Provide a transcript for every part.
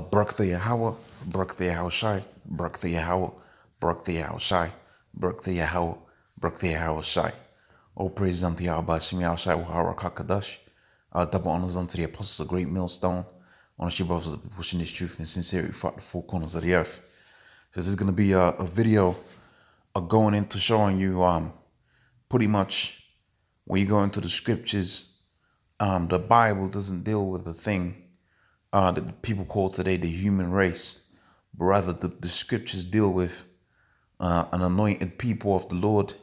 Barak the Yahweh, Barak the Yahushai, Barak the Yahweh, Barak the Yahushai, Barak the Yahweh, Barak the Yahushai. All praise unto Yahweh Shem Yahushai Wahara Kakadash. Double honors unto the apostles, a great millstone. Honor you brothers that be pushing this truth in sincerity throughout the four corners of the earth. So this is going to be a video going into showing you pretty much when you go into the scriptures, the Bible doesn't deal with the thing that people call today the human race, but rather the scriptures deal with an anointed people of the Lord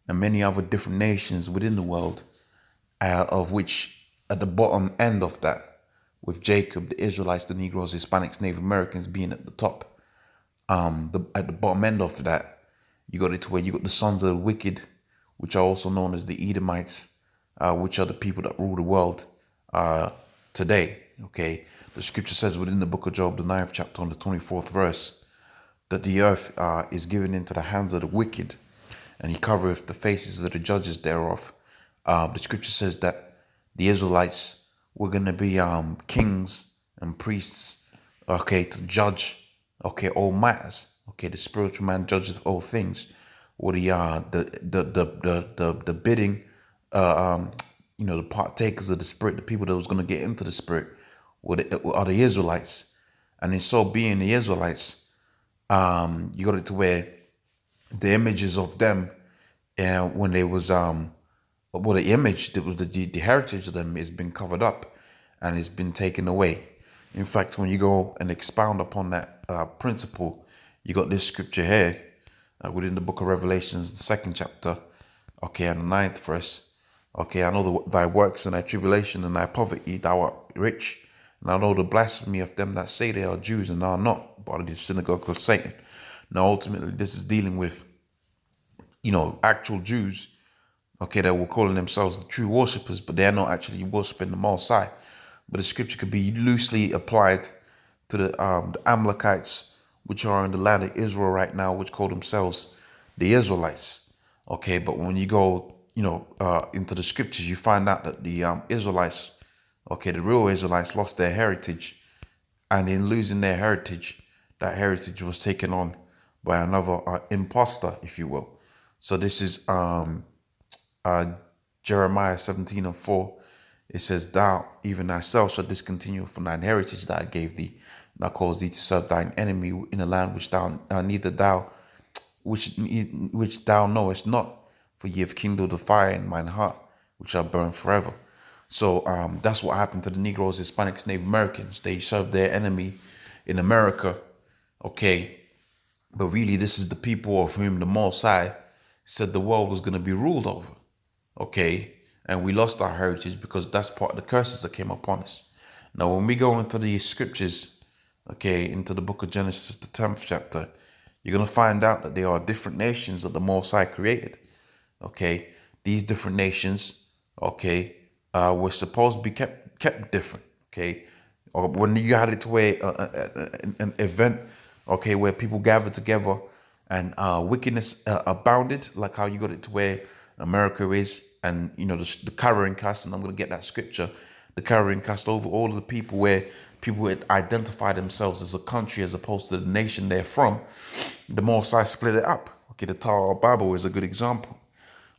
and many other different nations within the world, of which at the bottom end of that, with Jacob, the Israelites, the Negroes, Hispanics, Native Americans being at the top, at the bottom end of that, you got it to where you got the sons of the wicked, which are also known as the Edomites, which are the people that rule the world today. Okay, the scripture says within the book of Job, the 9th chapter on the 24th verse, that the earth is given into the hands of the wicked, and he covereth the faces of the judges thereof. The scripture says that the Israelites were going to be kings and priests, okay, to judge, okay, all matters. Okay, the spiritual man judgeth all things, or the bidding, the partakers of the spirit, the people that was going to get into the spirit, are the Israelites. And in so being the Israelites, you got it to where the images of them, when they was the image, the heritage of them has been covered up and it's been taken away. In fact, when you go and expound upon that principle, you got this scripture here within the book of Revelations, the 2nd chapter, okay, and the 9th verse. Okay, I know thy works and thy tribulation and thy poverty, thou art rich. And I know the blasphemy of them that say they are Jews and are not, but of the synagogue of Satan. Now, ultimately, this is dealing with, actual Jews, okay, that were calling themselves the true worshippers, but they're not actually worshiping the Most High. But the scripture could be loosely applied to the Amalekites, which are in the land of Israel right now, which call themselves the Israelites. Okay, but when you go, into the scriptures, you find out that the Israelites, okay, the real Israelites lost their heritage, and in losing their heritage, that heritage was taken on by another imposter, if you will. So this is Jeremiah 17:4. It says, thou, even thyself, shalt discontinue from thine heritage that I gave thee, and I cause thee to serve thine enemy in a land which which thou knowest not, for ye have kindled a fire in mine heart, which shall burn forever. So that's what happened to the Negroes, Hispanics, Native Americans. They served their enemy in America, okay, but really this is the people of whom the Most High said the world was going to be ruled over, okay, and we lost our heritage because that's part of the curses that came upon us. Now, when we go into the scriptures, okay, into the book of Genesis, the 10th chapter, you're going to find out that there are different nations that the Most High created, okay. These different nations, okay, were supposed to be kept different, okay. Or when you had it to where an event, okay, where people gathered together and wickedness abounded, like how you got it to where America is, and the carrying cast, and I'm going to get that scripture, the carrying cast over all of the people, where people would identify themselves as a country as opposed to the nation they're from. The Most High split it up. Okay, the Tower of Babel is a good example.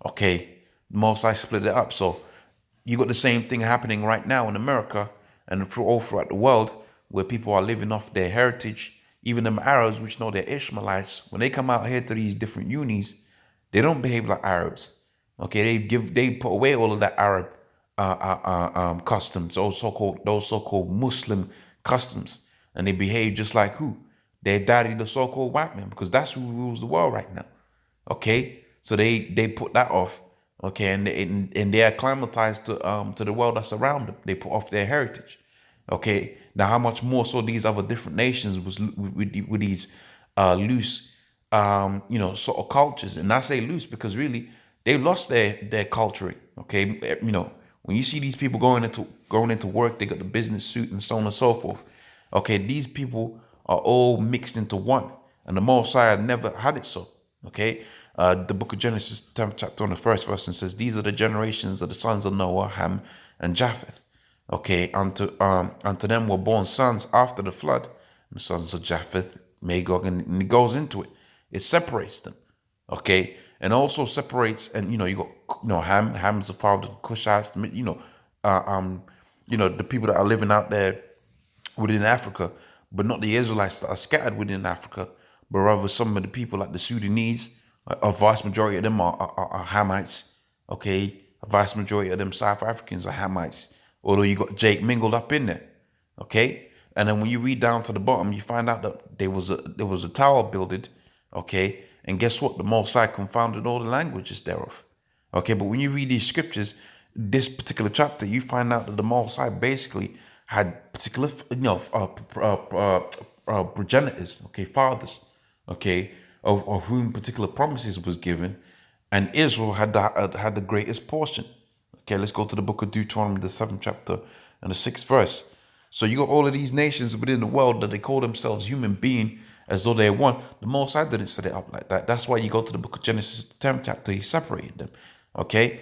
Okay, the Most High split it up. So you got the same thing happening right now in America and all throughout the world, where people are living off their heritage. Even them Arabs, which know they're Ishmaelites, when they come out here to these different unis, they don't behave like Arabs. Okay, they put away all of that Arab customs, those so-called Muslim customs, and they behave just like who? Their daddy, the so-called white man, because that's who rules the world right now. Okay, so they put that off. Okay, and they acclimatized to the world that's around them. They put off their heritage. Okay, now how much more so these other different nations was with these loose sort of cultures. And I say loose because really they lost their culture. Okay, when you see these people going into work, they got the business suit and so on and so forth. Okay, these people are all mixed into one, and the Most High never had it so. Okay, the book of Genesis 10th chapter on the 1st verse, and says, these are the generations of the sons of Noah, Ham, and Japheth. Okay, unto them were born sons after the flood, the sons of Japheth, Magog, and it goes into it. It separates them. Okay, and also separates, and you got Ham's the father of Cushites, the people that are living out there within Africa, but not the Israelites that are scattered within Africa, but rather some of the people like the Sudanese. A vast majority of them are Hamites. Okay, a vast majority of them South Africans are Hamites. Although you got Jake mingled up in there. Okay, and then when you read down to the bottom, you find out that there was a tower builded. Okay, and guess what? The Most High confounded all the languages thereof. Okay, but when you read these scriptures, this particular chapter, you find out that the Most High basically had particular, progenitors, okay, fathers, okay, of whom particular promises was given, and Israel had the greatest portion. Okay, let's go to the book of Deuteronomy, the 7th chapter and the 6th verse. So you got all of these nations within the world that they call themselves human being as though they're one. The Most High didn't set it up like that. That's why you go to the book of Genesis, the 10th chapter, he separated them. Okay?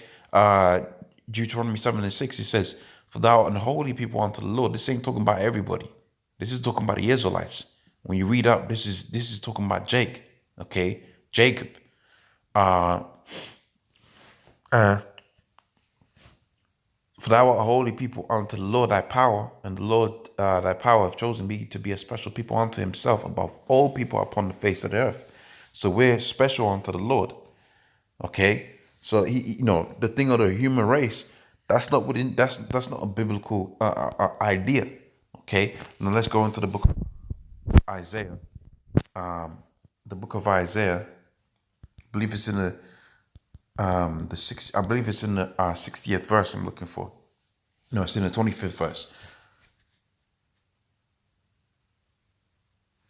Deuteronomy 7 and 6, it says, "For thou art an holy people unto the Lord." This ain't talking about everybody. This is talking about the Israelites. When you read up, this is talking about Jake. Okay? Jacob. For thou art a holy people unto the Lord thy power, and the Lord thy power hath chosen me to be a special people unto himself above all people upon the face of the earth. So we're special unto the Lord. Okay? So the thing of the human race, that's not a biblical idea. Okay? Now let's go into the book of Isaiah. The book of Isaiah, I believe it's in I believe it's in the 60th verse I'm looking for. No, it's in the 25th verse.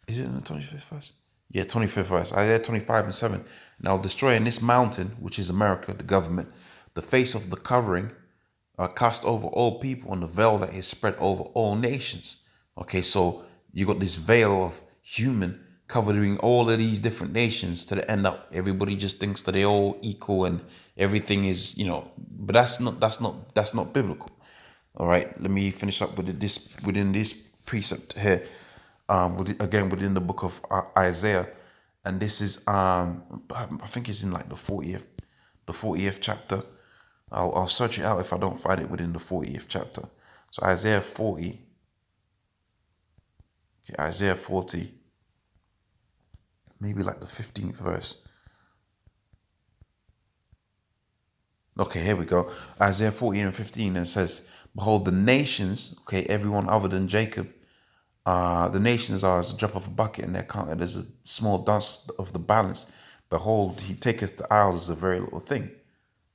Is it in the 25th verse? Yeah, 25th verse. Isaiah 25 and 7. Now destroy in this mountain, which is America, the government, the face of the covering cast over all people, and the veil that is spread over all nations. Okay, so you got this veil of human covering all of these different nations to the end up everybody just thinks that they're all equal and everything is, but that's not biblical. All right, let me finish up with within this precept here, within the book of Isaiah, and this is I think it's in like the 40th chapter. I'll search it out if I don't find it within the 40th chapter. So Isaiah 40. Okay, Isaiah 40. Maybe like the 15th verse. Okay, here we go. Isaiah 40 and 15, and it says, "Behold, the nations, okay, everyone other than Jacob, the nations are as a drop of a bucket, and they're counted as a small dust of the balance. Behold, he taketh the isles as a very little thing."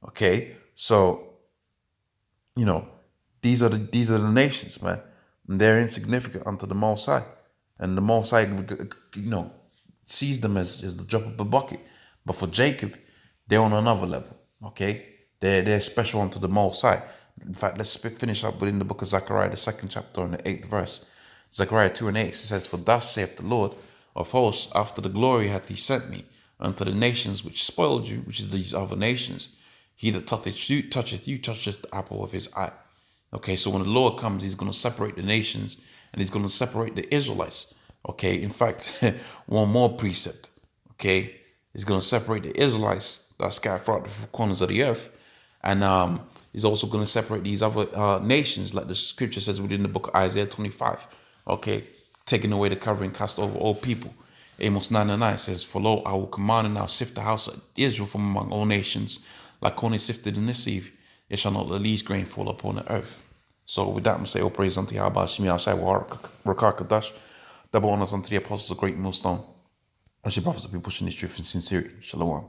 Okay, so these are the nations, man, and they're insignificant unto the Most High, and the Most High, sees them as the drop of a bucket. But for Jacob, they're on another level. Okay, they're special unto the Most High. In fact, let's finish up within the book of Zechariah, the 2nd chapter and the 8th verse. Zechariah 2 and 8 says, "For thus saith the Lord of hosts, after the glory hath he sent me unto the nations which spoiled you," which is these other nations. "He that toucheth you toucheth the apple of his eye." Okay, so when the Lord comes, he's going to separate the nations and he's going to separate the Israelites. Okay, in fact, one more precept. Okay, he's going to separate the Israelites that are scattered throughout the four corners of the earth, and he's also going to separate these other nations, like the scripture says within the book of Isaiah 25. Okay, taking away the covering cast over all people. Amos 9 and 9 says, "For lo, I will command and I'll sift the house of Israel from among all nations, like corn is sifted in the sieve. It shall not the least grain fall upon the earth." So with that, I'm going to say, all praise unto Yahweh, Shemi Ashai, Rakar Kadash, double honors unto the apostles of Great Millstone. As your brothers will be pushing this truth in sincerity. Shalom.